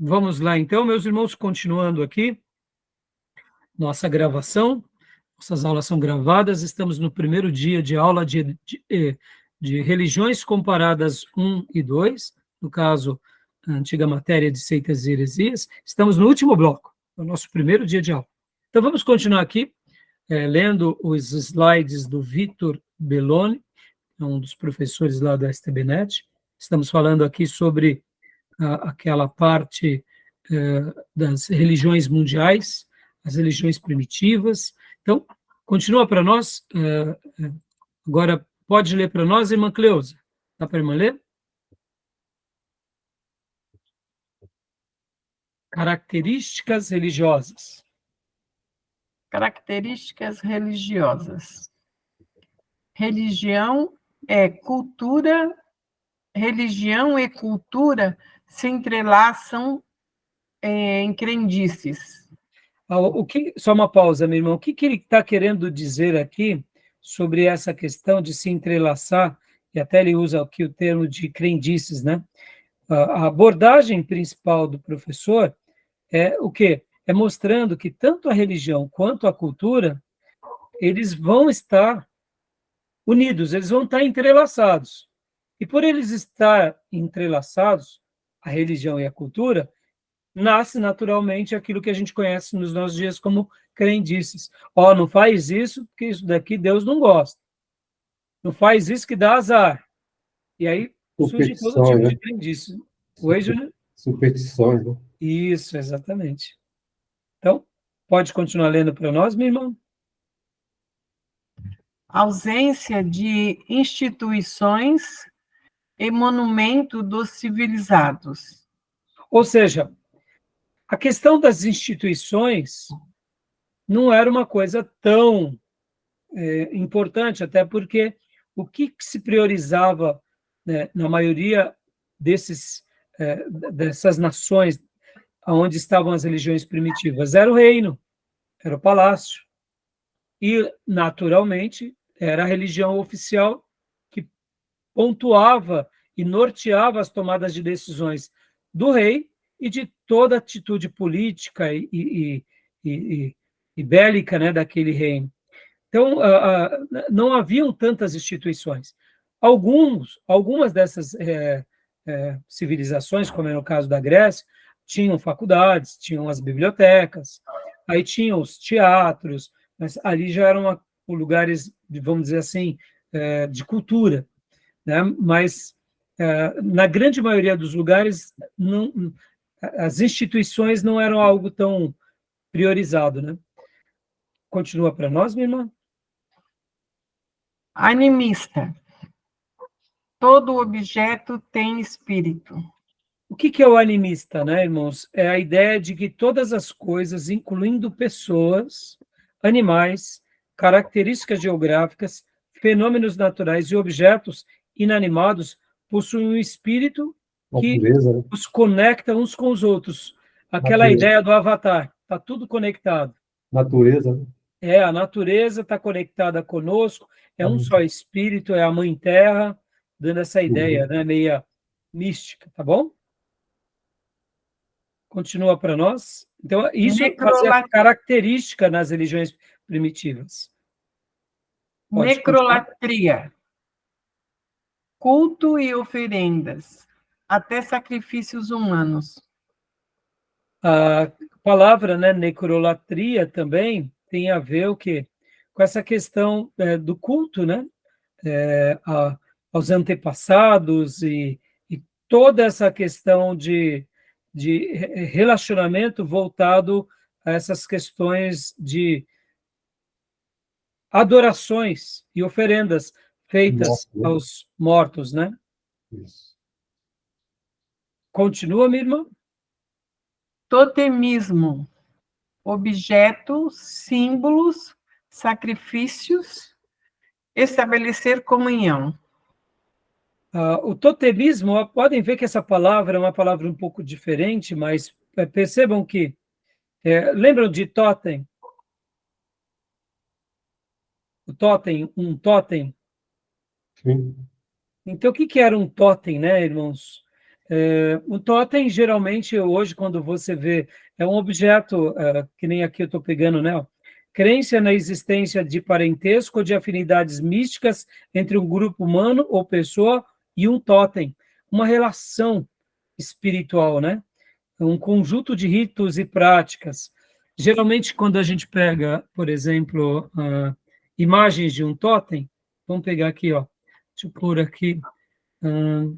Vamos lá, então, meus irmãos, continuando aqui, nossa gravação, nossas aulas são gravadas, estamos no primeiro dia de aula de religiões comparadas 1 e 2, no caso, a antiga matéria de seitas e heresias, estamos no último bloco, no nosso primeiro dia de aula. Então, vamos continuar aqui, lendo os slides do Vitor Belloni, um dos professores lá da STBnet. Estamos falando aqui sobre aquela parte das religiões mundiais, as religiões primitivas. Então, continua para nós. Agora, pode ler para nós, irmã Cleusa. Dá para a irmã ler? Características religiosas. Características religiosas. Religião e cultura se entrelaçam em crendices. Só uma pausa, meu irmão. O que ele está querendo dizer aqui sobre essa questão de se entrelaçar, e até ele usa aqui o termo de crendices, né? A abordagem principal do professor é o quê? É mostrando que tanto a religião quanto a cultura, eles vão estar unidos, eles vão estar entrelaçados. E por eles estar entrelaçados, a religião e a cultura, nasce naturalmente aquilo que a gente conhece nos nossos dias como crendices. Não faz isso, porque isso daqui Deus não gosta. Não faz isso que dá azar. E aí surge todo tipo de crendice. Oi, Júnior? Superstições, né? Isso, exatamente. Então, pode continuar lendo para nós, minha irmã? Ausência de instituições e monumento dos civilizados. Ou seja, a questão das instituições não era uma coisa tão importante, até porque o que se priorizava, né, na maioria dessas nações onde estavam as religiões primitivas era o reino, era o palácio. E, naturalmente, era a religião oficial que pontuava e norteava as tomadas de decisões do rei e de toda atitude política e bélica, né, daquele reino. Então, não haviam tantas instituições. Algumas dessas civilizações, como é no caso da Grécia, tinham faculdades, tinham as bibliotecas, aí tinham os teatros, mas ali já eram lugares, vamos dizer assim, de cultura, né? Mas, na grande maioria dos lugares, as instituições não eram algo tão priorizado, né? Continua para nós, minha irmã? Animista. Todo objeto tem espírito. O que é o animista, né, irmãos? É a ideia de que todas as coisas, incluindo pessoas, animais, características geográficas, fenômenos naturais e objetos inanimados, possuem um espírito que Natureza, né? os conecta uns com os outros. Aquela Natureza. ideia do Avatar, está tudo conectado. Natureza, né? A natureza está conectada conosco, é um só espírito, é a Mãe Terra, dando essa ideia, né, meia mística, tá bom? Continua para nós. Então, isso fazia característica nas religiões primitivas. Necrolatria. Culto e oferendas, até sacrifícios humanos. A palavra, né, necrolatria também tem a ver o quê? Com essa questão do culto, né? Aos antepassados e toda essa questão de relacionamento voltado a essas questões de adorações e oferendas feitas aos mortos, né? Isso. Continua, minha irmã? Totemismo. Objetos, símbolos, sacrifícios, estabelecer comunhão. O totemismo, podem ver que essa palavra é uma palavra um pouco diferente, mas percebam que, lembram de totem? O totem, um totem? Sim. Então, o que era um totem, né, irmãos? O totem, geralmente, hoje, quando você vê, é um objeto, que nem aqui eu estou pegando, né? Ó, crença na existência de parentesco ou de afinidades místicas entre um grupo humano ou pessoa e um totem. Uma relação espiritual, né? Um conjunto de ritos e práticas. Geralmente, quando a gente pega, por exemplo, imagens de um totem, vamos pegar aqui, ó, deixa eu pôr aqui, não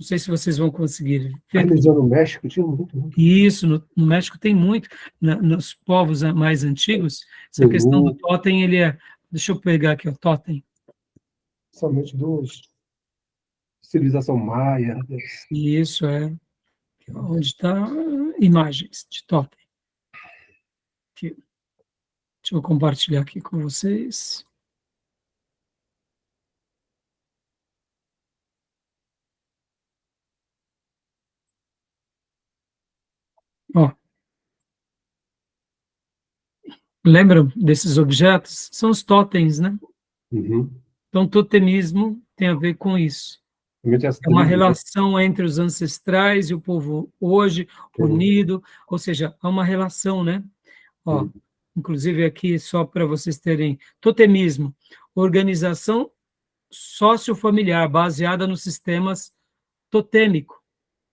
sei se vocês vão conseguir A ver. religião no México tinha muito, né? Isso, no México tem muito, nos povos mais antigos, essa questão do Peru, totem, ele é, deixa eu pegar aqui, ó, totem, somente dos civilização maia. e isso é, onde está imagens de totem. Aqui. Deixa eu compartilhar aqui com vocês. Ó, lembram desses objetos? São os totens, né? Uhum. Então, totemismo tem a ver com isso. Somente as É uma tribos, né? relação entre os ancestrais e o povo hoje, unido, ou seja, há uma relação, né? Ó, inclusive aqui, só para vocês terem, totemismo, organização sociofamiliar baseada nos sistemas totêmico,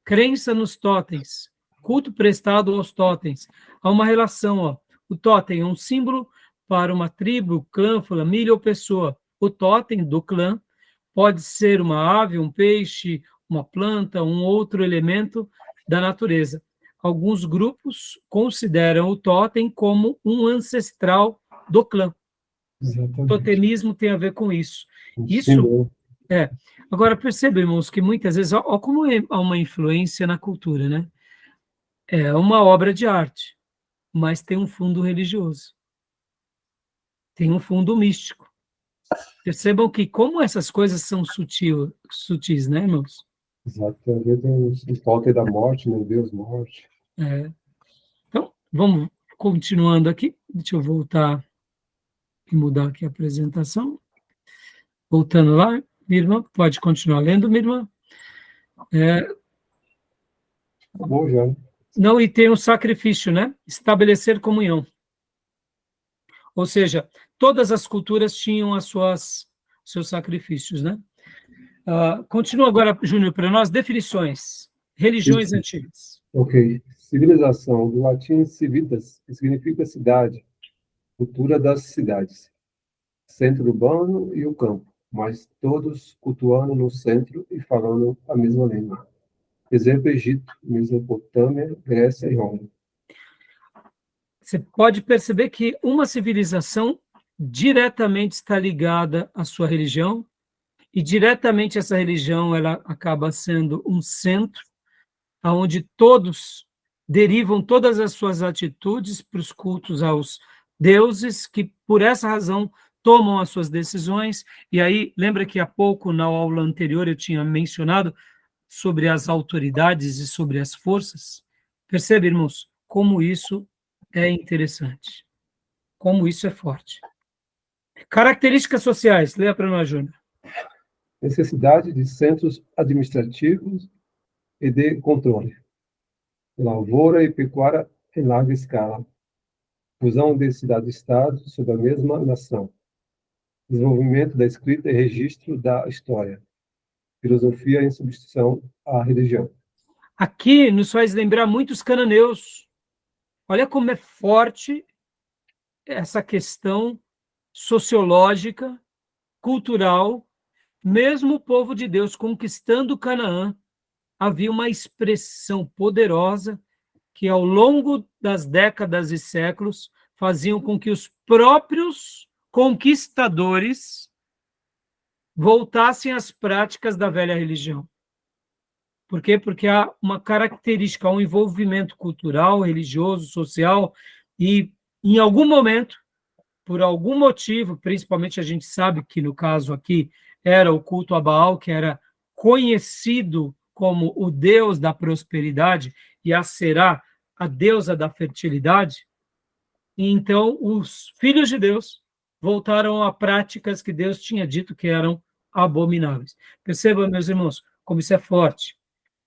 crença nos totens, culto prestado aos totens. Há uma relação, ó. O totem é um símbolo para uma tribo, clã, família ou pessoa. O totem do clã pode ser uma ave, um peixe, uma planta, um outro elemento da natureza. Alguns grupos consideram o totem como um ancestral do clã. Exatamente. Totemismo tem a ver com isso. Um Isso símbolo. é. Agora, percebam, irmãos, que muitas vezes, ó como há uma influência na cultura, né? É uma obra de arte, mas tem um fundo religioso, tem um fundo místico. Percebam que como essas coisas são sutis, né, irmãos? Exato. Às vezes o totem da morte, meu Deus, morte. É. Então, vamos continuando aqui. Deixa eu voltar e mudar aqui a apresentação. Voltando lá, minha irmã, pode continuar lendo, minha irmã. Tá bom já, né? Não, e tem o sacrifício, né? Estabelecer comunhão. Ou seja, todas as culturas tinham seus sacrifícios, né? Continua agora, Júnior, para nós, definições. Religiões Isso. antigas. Ok. Civilização, do latim civitas, que significa cidade, cultura das cidades, centro urbano e o campo, mas todos cultuando no centro e falando a mesma língua. Exemplo, Egito, Mesopotâmia, Grécia e Roma. Você pode perceber que uma civilização diretamente está ligada à sua religião, e diretamente essa religião ela acaba sendo um centro, onde todos derivam todas as suas atitudes para os cultos aos deuses, que por essa razão tomam as suas decisões. E aí, lembra que há pouco, na aula anterior, eu tinha mencionado sobre as autoridades e sobre as forças? Percebe, irmãos, como isso é interessante, como isso é forte. Características sociais, leia para nós, Júnior. Necessidade de centros administrativos e de controle. Lavoura e pecuária em larga escala. Fusão de cidade-estado sob a mesma nação. Desenvolvimento da escrita e registro da história. Filosofia em substituição à religião. Aqui nos faz lembrar muito os cananeus. Olha como é forte essa questão sociológica, cultural. Mesmo o povo de Deus conquistando Canaã, havia uma expressão poderosa que, ao longo das décadas e séculos, faziam com que os próprios conquistadores voltassem às práticas da velha religião. Por quê? Porque há uma característica, um envolvimento cultural, religioso, social, e em algum momento, por algum motivo, principalmente a gente sabe que no caso aqui era o culto a Baal, que era conhecido como o deus da prosperidade, e a Será, a deusa da fertilidade. E então os filhos de Deus voltaram a práticas que Deus tinha dito que eram abomináveis. Percebam, meus irmãos, como isso é forte.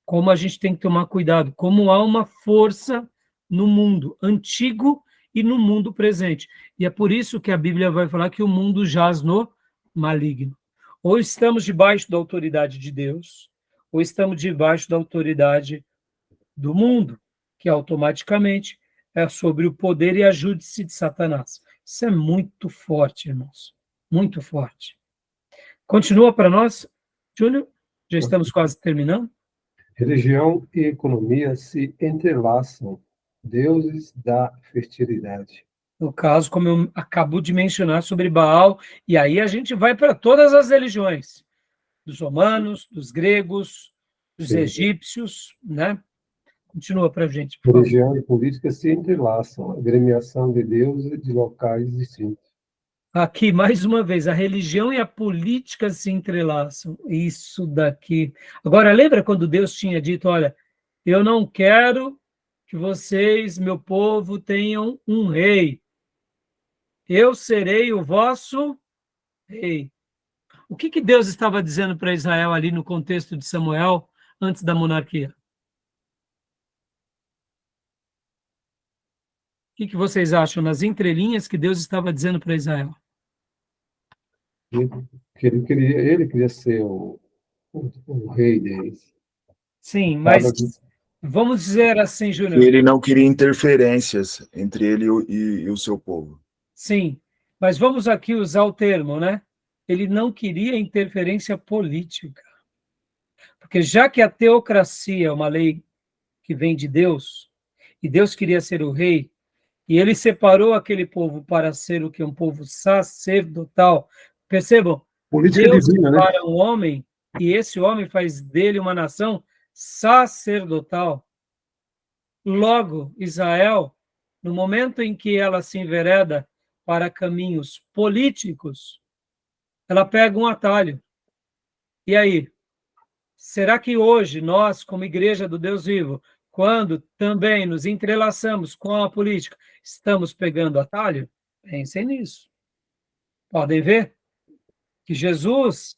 como a gente tem que tomar cuidado, como há uma força no mundo antigo e no mundo presente. E é por isso que a Bíblia vai falar que o mundo jaz no maligno. Ou estamos debaixo da autoridade de Deus, ou estamos debaixo da autoridade do mundo, que automaticamente é sobre o poder e a júdice de Satanás. Isso é muito forte, irmãos. Muito forte. Continua para nós, Júlio? Já estamos quase terminando. Religião e economia se entrelaçam. Deuses da fertilidade. No caso, como eu acabo de mencionar sobre Baal, e aí a gente vai para todas as religiões, dos romanos, dos gregos, dos Sim. egípcios, né? Continua para a gente, por favor. Religião e política se entrelaçam. Agremiação de deuses de locais distintos. Aqui, mais uma vez, a religião e a política se entrelaçam. Isso daqui. Agora, lembra quando Deus tinha dito, olha, eu não quero que vocês, meu povo, tenham um rei. Eu serei o vosso rei. O que Deus estava dizendo para Israel ali no contexto de Samuel, antes da monarquia? O que vocês acham nas entrelinhas que Deus estava dizendo para Israel? Ele queria ser o rei deles. Sim, mas vamos dizer assim, Júnior. Ele não queria interferências entre ele e o seu povo. Sim, mas vamos aqui usar o termo, né? Ele não queria interferência política. Porque já que a teocracia é uma lei que vem de Deus, e Deus queria ser o rei, e ele separou aquele povo para ser o que? Um povo sacerdotal. Percebam, Política Deus divina, né? separa um homem, e esse homem faz dele uma nação sacerdotal. Logo, Israel, no momento em que ela se envereda para caminhos políticos, ela pega um atalho. E aí? Será que hoje nós, como Igreja do Deus Vivo, quando também nos entrelaçamos com a política, estamos pegando atalho? Pensem nisso. Podem ver que Jesus,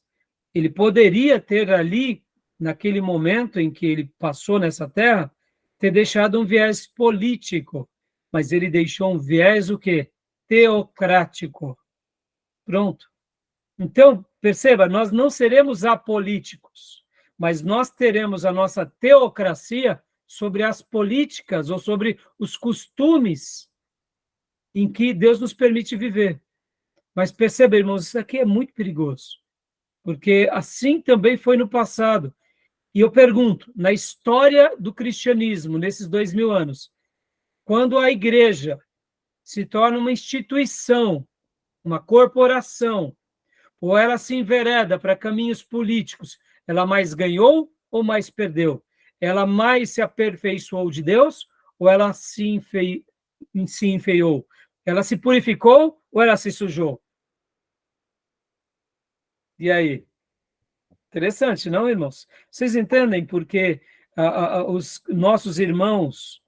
ele poderia ter ali, naquele momento em que ele passou nessa terra, ter deixado um viés político, mas ele deixou um viés o quê? Teocrático. Pronto. Então, perceba, nós não seremos apolíticos, mas nós teremos a nossa teocracia sobre as políticas ou sobre os costumes em que Deus nos permite viver. Mas perceba, irmãos, isso aqui é muito perigoso, porque assim também foi no passado. E eu pergunto, na história do cristianismo, nesses 2000 anos, quando a igreja se torna uma instituição, uma corporação, ou ela se envereda para caminhos políticos, ela mais ganhou ou mais perdeu? Ela mais se aperfeiçoou de Deus ou ela se enfeiou? Ela se purificou ou ela se sujou? E aí? Interessante, não, irmãos? Vocês entendem porque os nossos irmãos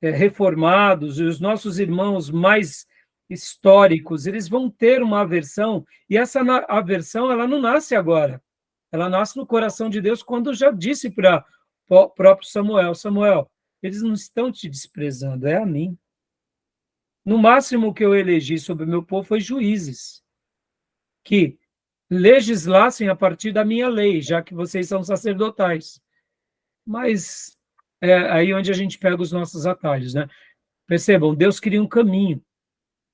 reformados e os nossos irmãos mais históricos, eles vão ter uma aversão, e essa aversão, ela não nasce agora, ela nasce no coração de Deus, quando já disse para o próprio Samuel, Samuel, eles não estão te desprezando, é a mim. No máximo que eu elegi sobre o meu povo foi juízes, que legislassem a partir da minha lei, já que vocês são sacerdotais. Mas é aí onde a gente pega os nossos atalhos, né? Percebam, Deus cria um caminho,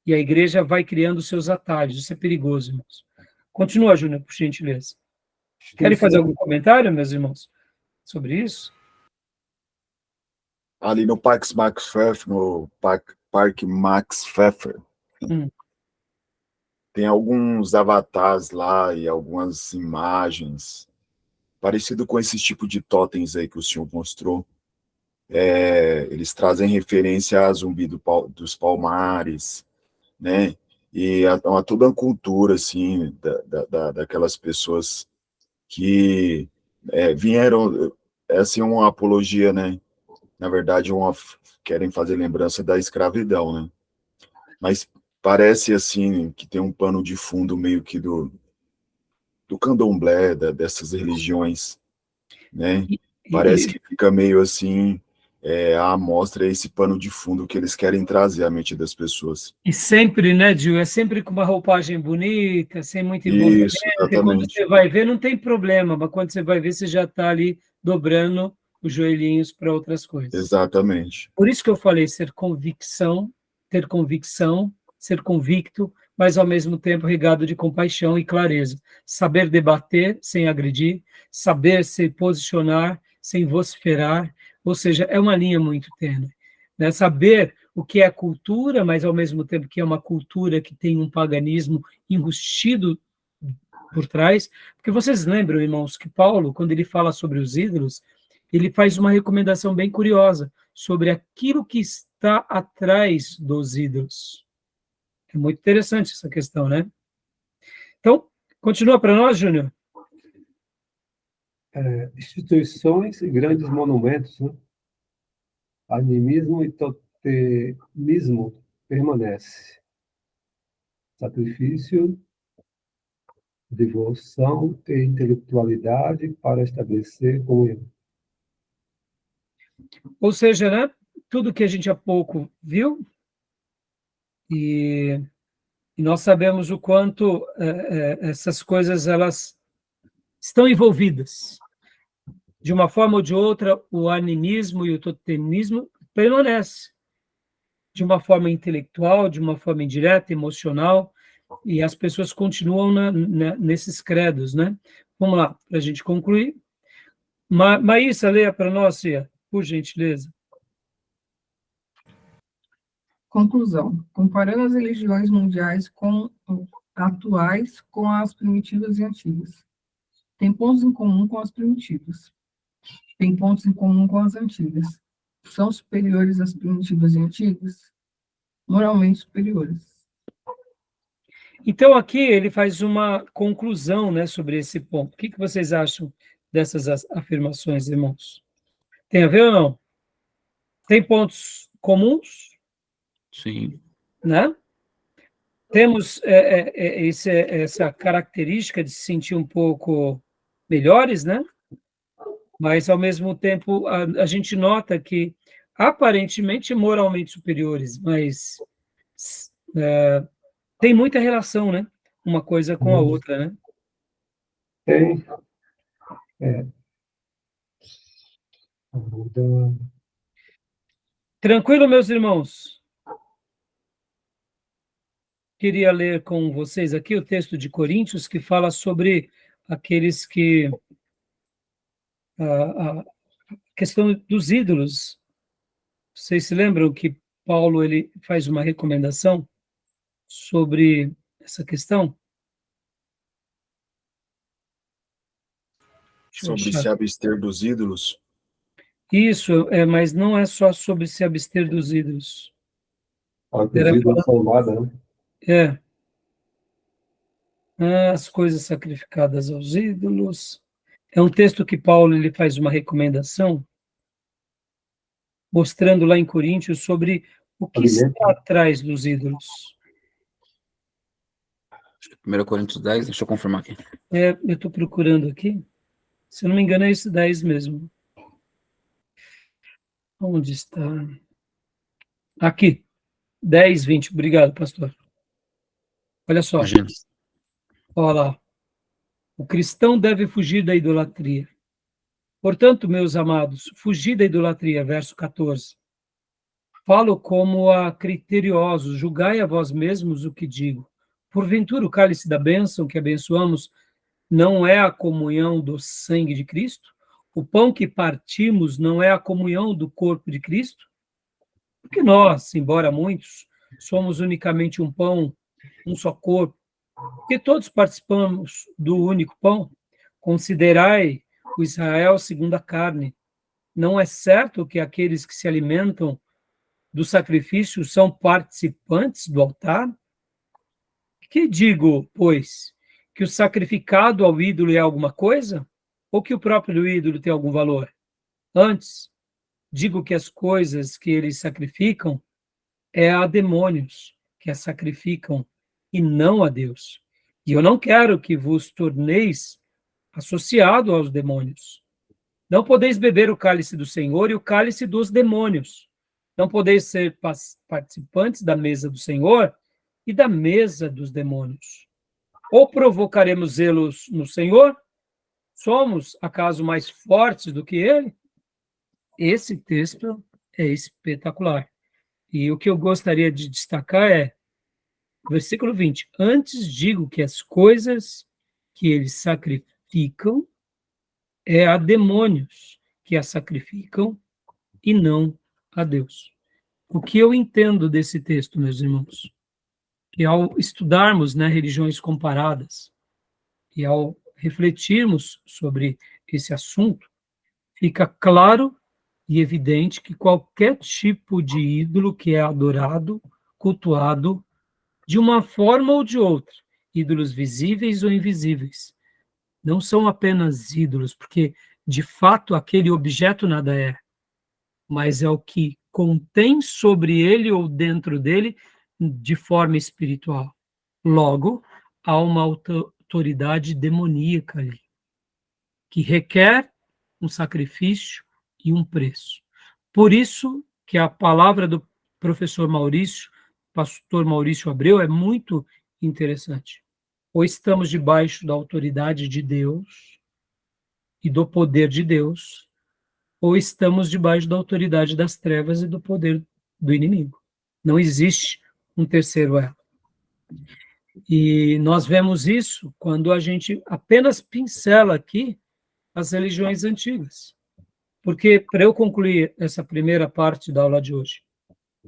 e a igreja vai criando seus atalhos. Isso é perigoso, irmãos. Continua, Júnior, por gentileza. Querem fazer algum comentário, meus irmãos, sobre isso? Ali no Parque Max Pfeffer, Parque Max Pfeffer, tem alguns avatares lá e algumas imagens parecido com esse tipo de totens aí que o senhor mostrou. Eles trazem referência a Zumbi dos Palmares, né? E a toda a cultura, assim, daquelas pessoas que vieram, assim, uma apologia, né? Na verdade, querem fazer lembrança da escravidão, né? Mas parece, assim, que tem um pano de fundo meio que do candomblé, dessas religiões, né? Parece que fica meio assim, a amostra é esse pano de fundo que eles querem trazer à mente das pessoas. E sempre, né, Gil, é sempre com uma roupagem bonita, sem muito envolvimento, Isso, e quando exatamente. você vai ver, não tem problema, mas quando você vai ver, você já está ali dobrando os joelhinhos para outras coisas. Exatamente. Por isso que eu falei ter convicção, ser convicto, mas ao mesmo tempo regado de compaixão e clareza. Saber debater sem agredir, saber se posicionar sem vociferar, ou seja, é uma linha muito tênue. Né? Saber o que é cultura, mas ao mesmo tempo que é uma cultura que tem um paganismo enrustido por trás, porque vocês lembram, irmãos, que Paulo, quando ele fala sobre os ídolos, ele faz uma recomendação bem curiosa sobre aquilo que está atrás dos ídolos. É muito interessante essa questão, né? Então, continua para nós, Júnior. Instituições e grandes monumentos, né? Animismo e totemismo permanece. Sacrifício, devoção e intelectualidade para estabelecer comunhão. Ou seja, né, tudo que a gente há pouco viu, e nós sabemos o quanto essas coisas elas estão envolvidas. De uma forma ou de outra, o animismo e o totemismo permanecem. De uma forma intelectual, de uma forma indireta, emocional, e as pessoas continuam nesses credos, né? Vamos lá, para a gente concluir. Maísa, leia para nós, por gentileza. Conclusão. Comparando as religiões mundiais atuais com as primitivas e antigas. Tem pontos em comum com as primitivas. Tem pontos em comum com as antigas. São superiores às primitivas e antigas? Moralmente superiores. Então, aqui ele faz uma conclusão, né, sobre esse ponto. O que vocês acham dessas afirmações, irmãos? Tem a ver ou não? Tem pontos comuns? Sim. Né? Temos essa característica de se sentir um pouco melhores, né? Mas, ao mesmo tempo, a gente nota que, aparentemente, moralmente superiores, mas tem muita relação, né? Uma coisa com a outra, né? Tem. Tranquilo, meus irmãos? Queria ler com vocês aqui o texto de Coríntios, que fala sobre aqueles que... a questão dos ídolos. Vocês se lembram que Paulo ele faz uma recomendação sobre essa questão? Sobre se abster dos ídolos. Isso, mas não é só sobre se abster dos ídolos. Os ídolos são nada, né? As coisas sacrificadas aos ídolos. É um texto que Paulo ele faz uma recomendação, mostrando lá em Coríntios sobre o que está atrás dos ídolos. 1 Coríntios 10, deixa eu confirmar aqui. Eu estou procurando aqui. Se eu não me engano, é esse 10 mesmo. Onde está? Aqui. 10, 20. Obrigado, pastor. Olha só. Imagina. Olha lá. O cristão deve fugir da idolatria. Portanto, meus amados, fugir da idolatria, verso 14. Falo como a criteriosos, julgai a vós mesmos o que digo. Porventura, o cálice da bênção que abençoamos não é a comunhão do sangue de Cristo? O pão que partimos não é a comunhão do corpo de Cristo? Porque nós, embora muitos, somos unicamente um pão, um só corpo, porque todos participamos do único pão. Considerai o Israel segundo a carne. Não é certo que aqueles que se alimentam do sacrifício são participantes do altar? Que digo, pois, que o sacrificado ao ídolo é alguma coisa? Ou que o próprio ídolo tem algum valor? Antes, digo que as coisas que eles sacrificam é a demônios que as sacrificam e não a Deus. E eu não quero que vos torneis associado aos demônios. Não podeis beber o cálice do Senhor e o cálice dos demônios. Não podeis ser participantes da mesa do Senhor e da mesa dos demônios. Ou provocaremos zelos no Senhor? Somos, acaso, mais fortes do que ele? Esse texto é espetacular. E o que eu gostaria de destacar é, versículo 20, antes digo que as coisas que eles sacrificam é a demônios que as sacrificam e não a Deus. O que eu entendo desse texto, meus irmãos? Que ao estudarmos, né, religiões comparadas e ao refletirmos sobre esse assunto, fica claro e evidente que qualquer tipo de ídolo que é adorado, cultuado, de uma forma ou de outra, ídolos visíveis ou invisíveis, não são apenas ídolos, porque, de fato, aquele objeto nada é, mas é o que contém sobre ele ou dentro dele de forma espiritual. Logo, há uma autoridade demoníaca ali, que requer um sacrifício e um preço. Por isso que a palavra do professor Maurício, pastor Maurício Abreu, é muito interessante. Ou estamos debaixo da autoridade de Deus e do poder de Deus, ou estamos debaixo da autoridade das trevas e do poder do inimigo. Não existe um terceiro elo. E nós vemos isso quando a gente apenas pincela aqui as religiões antigas. Porque, para eu concluir essa primeira parte da aula de hoje,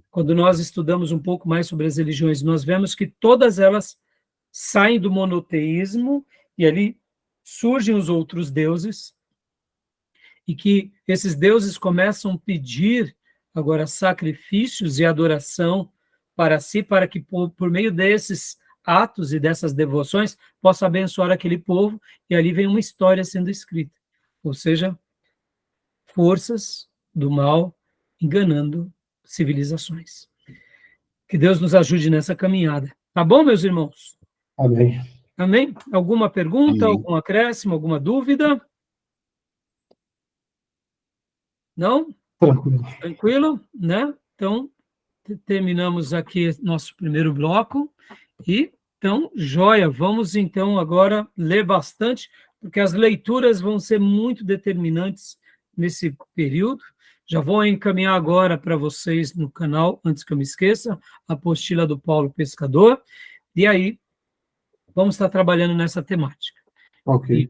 quando nós estudamos um pouco mais sobre as religiões, nós vemos que todas elas saem do monoteísmo e ali surgem os outros deuses, e que esses deuses começam a pedir agora sacrifícios e adoração para si, para que por meio desses atos e dessas devoções possa abençoar aquele povo, e ali vem uma história sendo escrita. Ou seja, forças do mal enganando civilizações. Que Deus nos ajude nessa caminhada. Tá bom, meus irmãos? Amém. Amém? Alguma pergunta, Amém. algum acréscimo, alguma dúvida? Não? Tranquilo. Tranquilo, né? Então, terminamos aqui nosso primeiro bloco e, então, joia, vamos então agora ler bastante, porque as leituras vão ser muito determinantes nesse período. Já vou encaminhar agora para vocês no canal, antes que eu me esqueça, a apostila do Paulo Pescador, e aí vamos estar trabalhando nessa temática. Ok.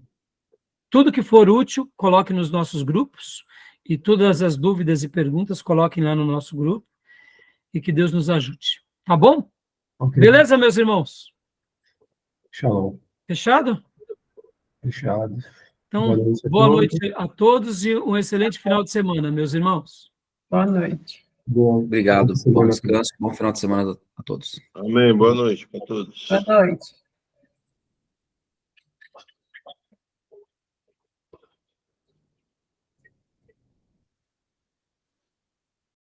Tudo que for útil, coloque nos nossos grupos, e todas as dúvidas e perguntas, coloquem lá no nosso grupo, e que Deus nos ajude. Tá bom? Ok. Beleza, meus irmãos? Shalom. Fechado? Fechado. Então, noite a boa todos. noite a todos e um excelente final de semana, meus irmãos. Boa noite. Boa Obrigado. Bom semana. descanso, bom final de semana a todos. Amém. Boa noite para todos. Boa noite.